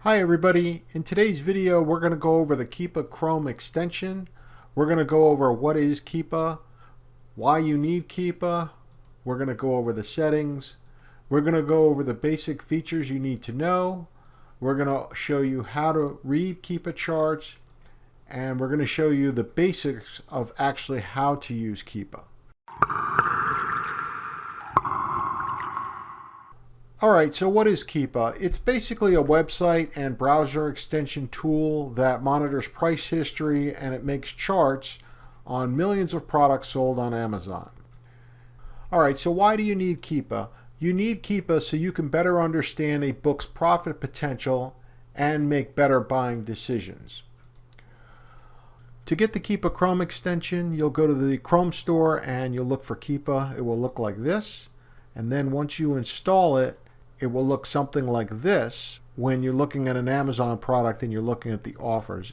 Hi everybody, in today's video we're going to go over the Keepa Chrome Extension. We're going to go over what is Keepa, why you need Keepa, we're going to go over the settings, we're going to go over the basic features you need to know, we're going to show you how to read Keepa charts, and we're going to show you the basics of actually how to use Keepa. Alright, so what is Keepa? It's basically a website and browser extension tool that monitors price history, and it makes charts on millions of products sold on Amazon. Alright, so why do you need Keepa? You need Keepa so you can better understand a book's profit potential and make better buying decisions. To get the Keepa Chrome extension, you'll go to the Chrome store and you'll look for Keepa. It will look like this, and then once you install it, it will look something like this when you're looking at an Amazon product and you're looking at the offers.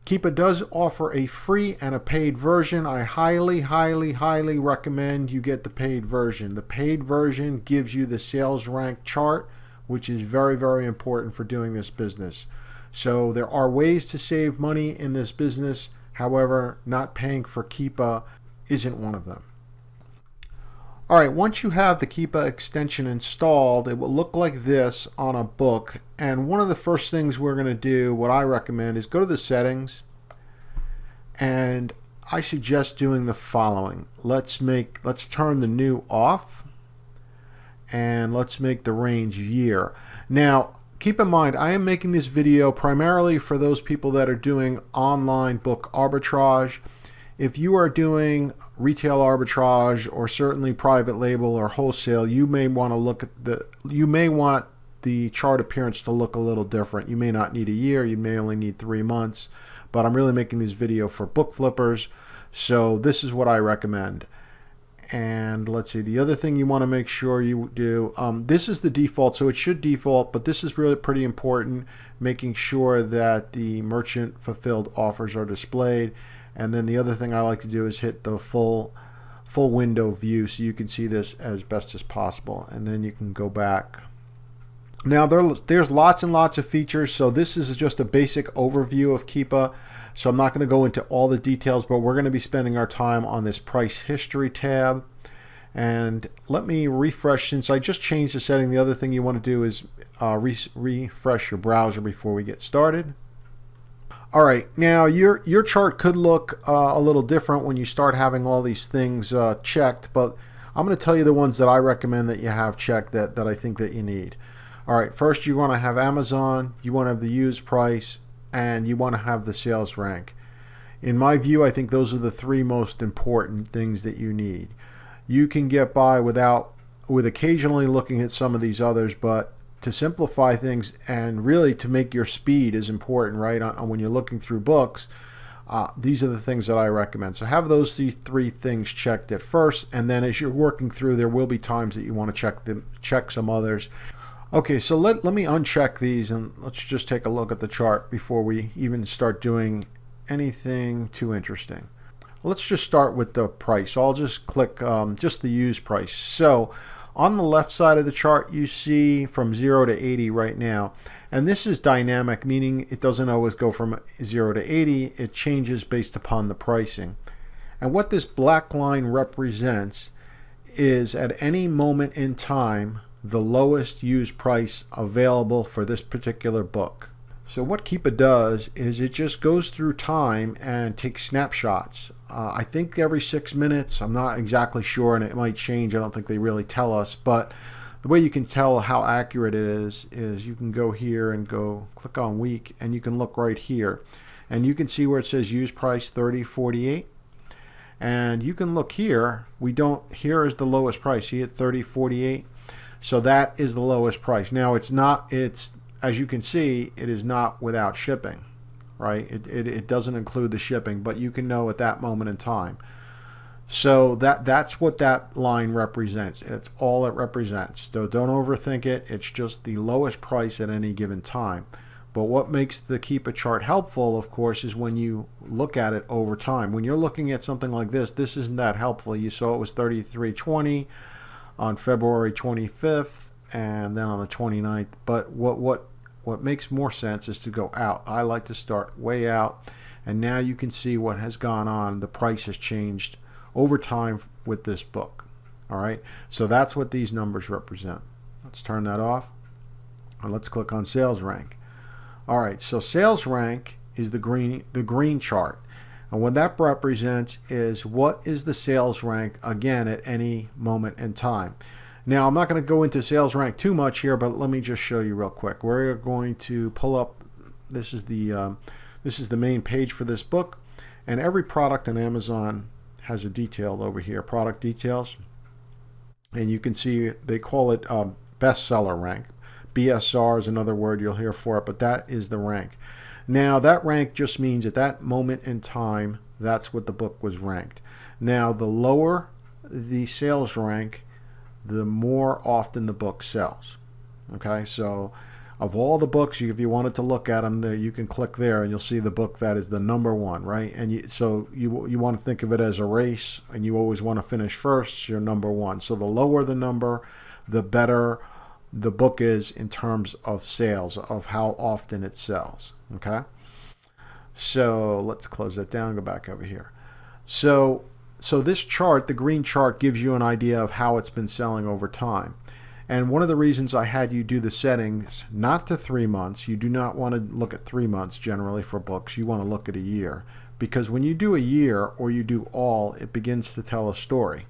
Keepa does offer a free and a paid version. I highly recommend you get the paid version. The paid version gives you the sales rank chart, which is very important for doing this business. So there are ways to save money in this business. However, not paying for Keepa isn't one of them. Alright, once you have the Keepa extension installed, it will look like this on a book. And one of the first things we're going to do, what I recommend, is go to the settings. And I suggest doing the following. Let's turn the new off. And let's make the range year. Now, keep in mind, I am making this video primarily for those people that are doing online book arbitrage. If you are doing retail arbitrage or certainly private label or wholesale, you may want the chart appearance to look a little different. You may not need a year, you may only need 3 months, but I'm really making this video for book flippers, so this is what I recommend. And let's see, the other thing you want to make sure you do, this is the default, so it should default, but this is really pretty important, making sure that the merchant fulfilled offers are displayed. And then the other thing I like to do is hit the full window view so you can see this as best as possible, and then you can go back. Now there's lots and lots of features, so this is just a basic overview of Keepa, so I'm not going to go into all the details, but we're going to be spending our time on this price history tab. And let me refresh, since I just changed the setting. The other thing you want to do is refresh your browser before we get started. Alright, now your chart could look a little different when you start having all these things checked, but I'm going to tell you the ones that I recommend that you have checked that I think that you need. Alright, first you want to have Amazon, you want to have the used price, and you want to have the sales rank. In my view, I think those are the 3 most important things that you need. You can get by with occasionally looking at some of these others, but to simplify things and really to make your speed is important, right? When you're looking through books, these are the things that I recommend. So have these 3 things checked at first, and then as you're working through, there will be times that you want to check some others. Okay, so let me uncheck these and let's just take a look at the chart before we even start doing anything too interesting. Let's just start with the price. So I'll just click just the used price. So on the left side of the chart, you see from 0 to 80 right now. And this is dynamic, meaning it doesn't always go from 0 to 80. It changes based upon the pricing. And what this black line represents is at any moment in time, the lowest used price available for this particular book. So what Keepa does is it just goes through time and takes snapshots. I think every 6 minutes, I'm not exactly sure, and it might change. I don't think they really tell us, but the way you can tell how accurate it is you can go here and go click on week, and you can look right here. And you can see where it says used price 30.48. And you can look here, here is the lowest price. See it, 30.48. So that is the lowest price. Now as you can see, it is not without shipping, right? It doesn't include the shipping, but you can know at that moment in time. So that's what that line represents. It's all it represents. So don't overthink it. It's just the lowest price at any given time. But what makes the Keepa chart helpful, of course, is when you look at it over time. When you're looking at something like this isn't that helpful. You saw it was 33.20 on February 25th. And then on the 29th. But what what makes more sense is to go out. I like to start way out, and now you can see what has gone on. The price has changed over time with this book. All right, so that's what these numbers represent. Let's turn that off, and let's click on sales rank. All right, so sales rank is the green chart, and what that represents is what is the sales rank again at any moment in time. Now I'm not going to go into sales rank too much here, but let me just show you real quick. We're going to pull up. This is the main page for this book, and every product on Amazon has a detail over here, product details, and you can see they call it bestseller rank. BSR is another word you'll hear for it, but that is the rank. Now that rank just means at that moment in time, that's what the book was ranked. Now the lower the sales rank, the more often the book sells. Okay, so of all the books, if you wanted to look at them, there you can click there and you'll see the book that is the #1, right? And so you want to think of it as a race, and you always want to finish first. You're #1. So the lower the number, the better the book is in terms of sales, of how often it sells. Okay, so let's close that down and go back over here. So this chart, the green chart, gives you an idea of how it's been selling over time. And one of the reasons I had you do the settings not to 3 months, you do not want to look at 3 months generally for books, you want to look at a year. Because when you do a year or you do all, it begins to tell a story.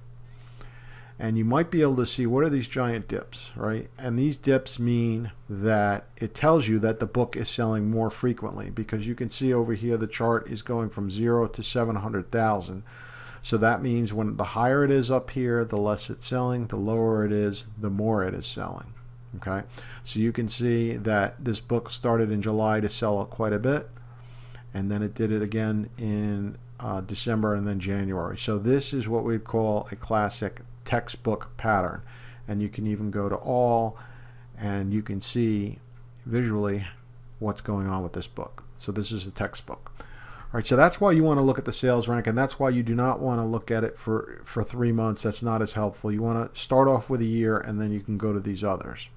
And you might be able to see what are these giant dips, right? And these dips mean that it tells you that the book is selling more frequently, because you can see over here the chart is going from 0 to 700,000. So that means when the higher it is up here, the less it's selling. The lower it is, the more it is selling. Okay, so you can see that this book started in July to sell quite a bit, and then it did it again in December and then January. So this is what we'd call a classic textbook pattern. And you can even go to all, and you can see visually what's going on with this book. So this is a textbook. All right, so that's why you want to look at the sales rank, and that's why you do not want to look at it for 3 months. That's not as helpful. You want to start off with a year, and then you can go to these others.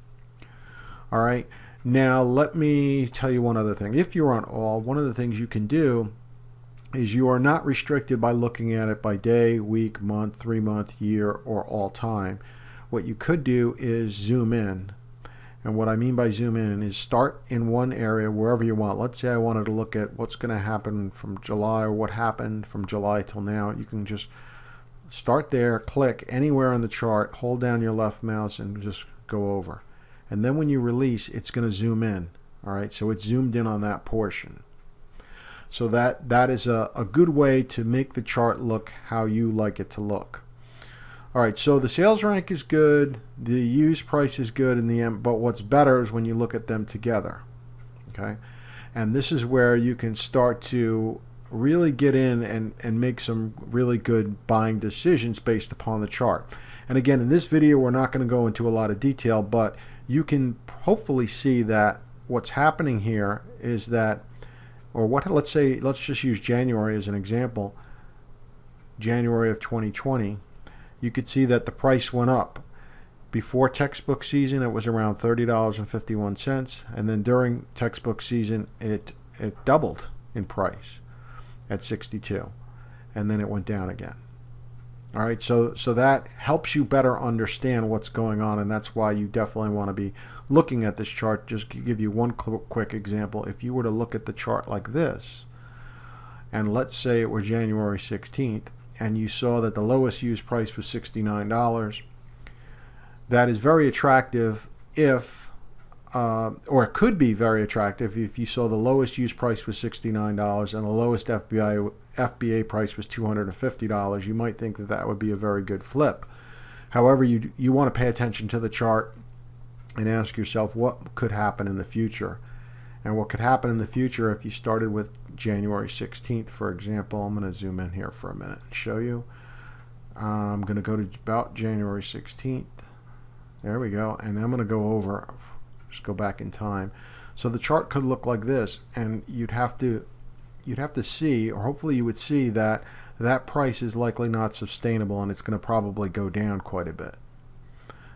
All right, now let me tell you one other thing. If you're on all, one of the things you can do is you are not restricted by looking at it by day, week, month, 3 month, year, or all time. What you could do is zoom in. And what I mean by zoom in is start in one area wherever you want. Let's say I wanted to look at what's going to happen from July, or what happened from July till now. You can just start there, click anywhere on the chart, hold down your left mouse, and just go over. And then when you release, it's going to zoom in. All right, so it's zoomed in on that portion. So that is a good way to make the chart look how you like it to look. All right, so the sales rank is good, the use price is good in the end, but what's better is when you look at them together. Okay, and this is where you can start to really get in and make some really good buying decisions based upon the chart. And again, in this video, we're not going to go into a lot of detail, but you can hopefully see that what's happening here is that, or what, let's just use January as an example. January of 2020. You could see that the price went up. Before textbook season, it was around $30.51, and then during textbook season, it doubled in price at $62, and then it went down again. All right, so that helps you better understand what's going on, and that's why you definitely want to be looking at this chart. Just to give you one quick example, if you were to look at the chart like this, and let's say it were January 16th, and you saw that the lowest used price was $69, that is very attractive if, or it could be very attractive if you saw the lowest used price was $69 and the lowest FBA price was $250. You might think that that would be a very good flip. However, you want to pay attention to the chart and ask yourself what could happen in the future. And what could happen in the future if you started with January 16th, for example. I'm going to zoom in here for a minute and show you. I'm going to go to about January 16th. There we go. And I'm going to go over, just go back in time. So the chart could look like this, and you'd have to see, or hopefully you would see, that that price is likely not sustainable, and it's going to probably go down quite a bit,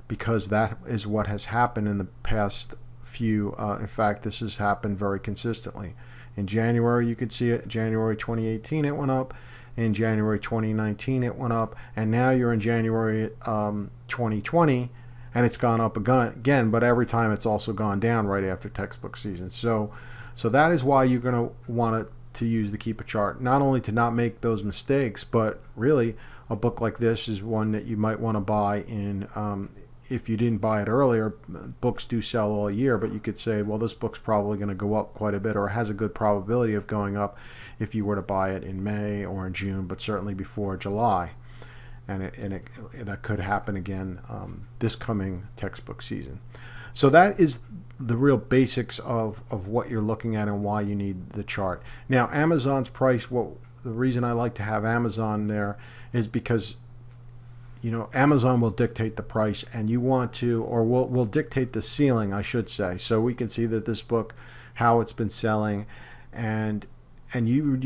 because that is what has happened in the past few. In fact, this has happened very consistently. In January, you could see it. January 2018, it went up. In January 2019, it went up. And now you're in January 2020, and it's gone up again. But every time it's also gone down right after textbook season. So that is why you're going to want to use the Keepa chart, not only to not make those mistakes, but really a book like this is one that you might want to buy in. If you didn't buy it earlier, books do sell all year, but you could say, well, this book's probably going to go up quite a bit, or has a good probability of going up if you were to buy it in May or in June, but certainly before July. And that could happen again this coming textbook season. So that is the real basics of what you're looking at and why you need the chart. Now, Amazon's price, the reason I like to have Amazon there is because Amazon will dictate the price, and you want to, or will dictate the ceiling, I should say. So we can see that this book, how it's been selling, and you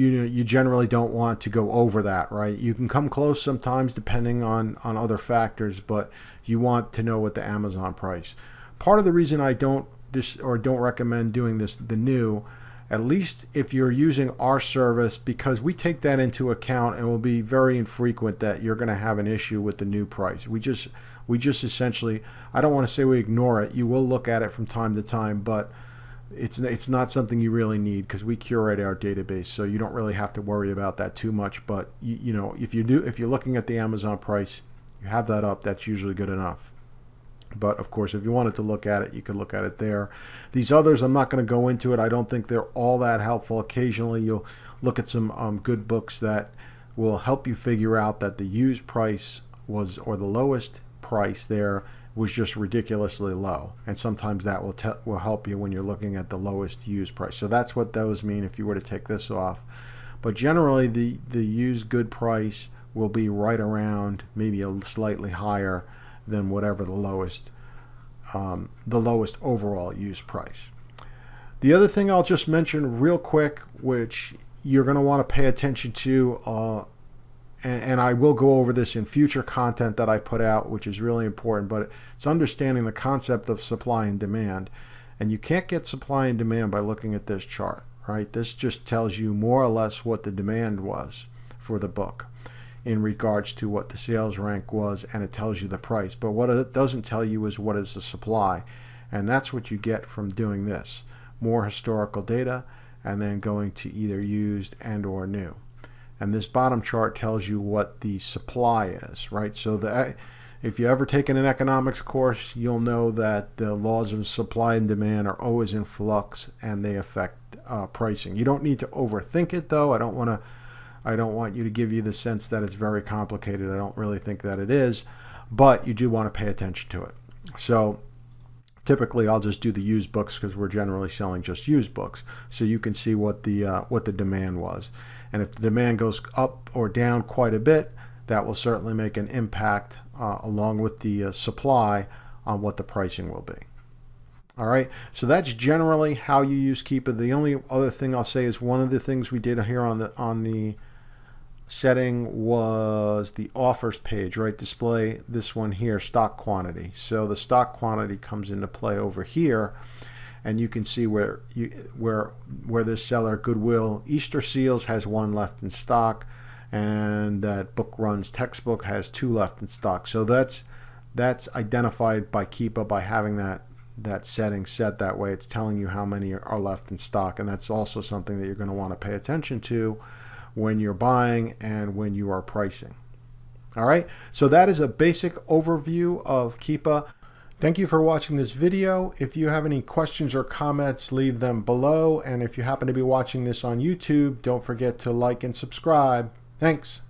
generally don't want to go over that, right? You can come close sometimes depending on other factors, but you want to know what the Amazon price. Part of the reason I don't recommend doing this, the new, at least if you're using our service, because we take that into account, and it will be very infrequent that you're going to have an issue with the new price. We just essentially, I don't want to say we ignore it. You will look at it from time to time, but it's not something you really need, because we curate our database, so you don't really have to worry about that too much. But if you're looking at the Amazon price, you have that up, that's usually good enough. But of course, if you wanted to look at it, you could look at it there. These others, I'm not going to go into it. I don't think they're all that helpful. Occasionally, you'll look at some good books that will help you figure out that the used price was, or the lowest price there was just ridiculously low. And sometimes that will help you when you're looking at the lowest used price. So that's what those mean if you were to take this off. But generally, the used good price will be right around, maybe a slightly higher than whatever the lowest overall use price. The other thing I'll just mention real quick, which you're going to want to pay attention to, and I will go over this in future content that I put out, which is really important, but it's understanding the concept of supply and demand. And you can't get supply and demand by looking at this chart, right? This just tells you more or less what the demand was for the book in regards to what the sales rank was, and it tells you the price. But what it doesn't tell you is what is the supply, and that's what you get from doing this. More historical data, and then going to either used and or new. And this bottom chart tells you what the supply is, right? So if you ever taken an economics course, you'll know that the laws of supply and demand are always in flux, and they affect pricing. You don't need to overthink it, though. I don't want you to give you the sense that it's very complicated. I don't really think that it is, but you do want to pay attention to it. So typically I'll just do the used books, because we're generally selling just used books, so you can see what the demand was. And if the demand goes up or down quite a bit, that will certainly make an impact along with the supply on what the pricing will be. All right, so that's generally how you use Keepa. The only other thing I'll say is one of the things we did here on the setting was the offers page, right? Display this one here, stock quantity. So the stock quantity comes into play over here, and you can see where this seller, Goodwill Easter Seals, has 1 left in stock, and that Book Runs textbook has 2 left in stock. So that's identified by Keepa by having that setting set that way. It's telling you how many are left in stock, and that's also something that you're going to want to pay attention to when you're buying and when you are pricing. All right, so that is a basic overview of Keepa. Thank you for watching this video. If you have any questions or comments, leave them below, and if you happen to be watching this on YouTube, don't forget to like and subscribe. Thanks.